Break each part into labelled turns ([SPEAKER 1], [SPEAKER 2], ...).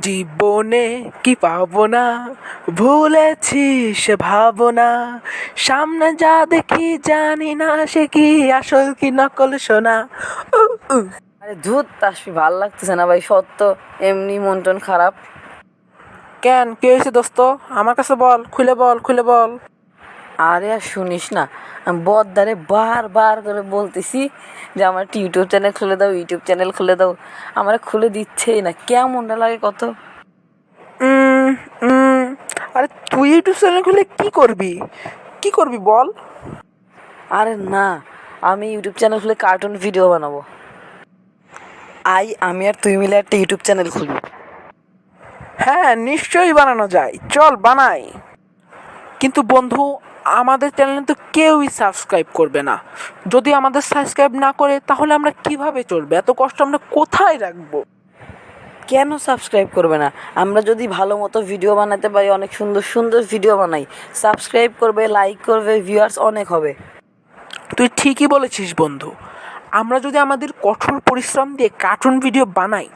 [SPEAKER 1] জীবনে কি পাবো না, ভুলেছি সে ভাবনা, সামনে যা দেখি জানি না সে কি আসল কি নকল সোনা। উ, উ।
[SPEAKER 2] আরে ধুত তাসফি, ভাল লাগতেছে না ভাই, সত্য এমনি মন টন খারাপ।
[SPEAKER 1] কেন, কি হয়েছে দোস্ত? আমার কাছে বল, খুলে বল, খুলে বল।
[SPEAKER 2] আরে আর শুনিস না, আমি বদ্দারে বারবার করে বলতেছি যে আমার একটা ইউটিউব চ্যানেল খুলে দাও, ইউটিউব চ্যানেল খুলে দাও, আমার খুলে দিচ্ছেই না। কেমনটা লাগে কত।
[SPEAKER 1] উম, উম, আরে তুই ইউটিউব চ্যানেল খুলে কি করবি? কি করবি বল?
[SPEAKER 2] আরে না, আমি ইউটিউব চ্যানেল খুলে কার্টুন ভিডিও বানাবো। আমি আর তুই মিলে একটা ইউটিউব চ্যানেল খুলবো।
[SPEAKER 1] হ্যাঁ, নিশ্চয়ই বানানো যায়, চল বানাই। কিন্তু বন্ধু, আমাদের চ্যানেলে তো কেউই সাবস্ক্রাইব করবে না। যদি আমাদের সাবস্ক্রাইব না করে তাহলে আমরা কিভাবে চলবে? এত কষ্ট আমরা কোথায় রাখবো?
[SPEAKER 2] কেন সাবস্ক্রাইব করবে না? আমরা যদি ভালো মতো ভিডিও বানাতে পারি, অনেক সুন্দর সুন্দর ভিডিও বানাই, সাবস্ক্রাইব করবে, লাইক করবে, ভিউয়ার্স অনেক হবে।
[SPEAKER 1] তুই ঠিকই বলেছিস বন্ধু। আমরা যদি আমাদের কঠোর পরিশ্রম দিয়ে কার্টুন ভিডিও বানাই,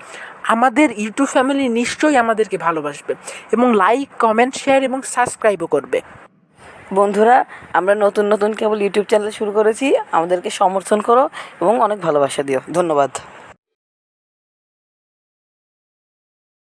[SPEAKER 1] আমাদের ইউটিউব ফ্যামিলি নিশ্চয়ই আমাদেরকে ভালোবাসবে এবং লাইক, কমেন্ট, শেয়ার এবং সাবস্ক্রাইবও করবে।
[SPEAKER 2] বন্ধুরা, আমরা নতুন নতুন কেবল ইউটিউব চ্যানেল শুরু করেছি, আমাদেরকে সমর্থন করো এবং অনেক ভালোবাসা দিও। ধন্যবাদ।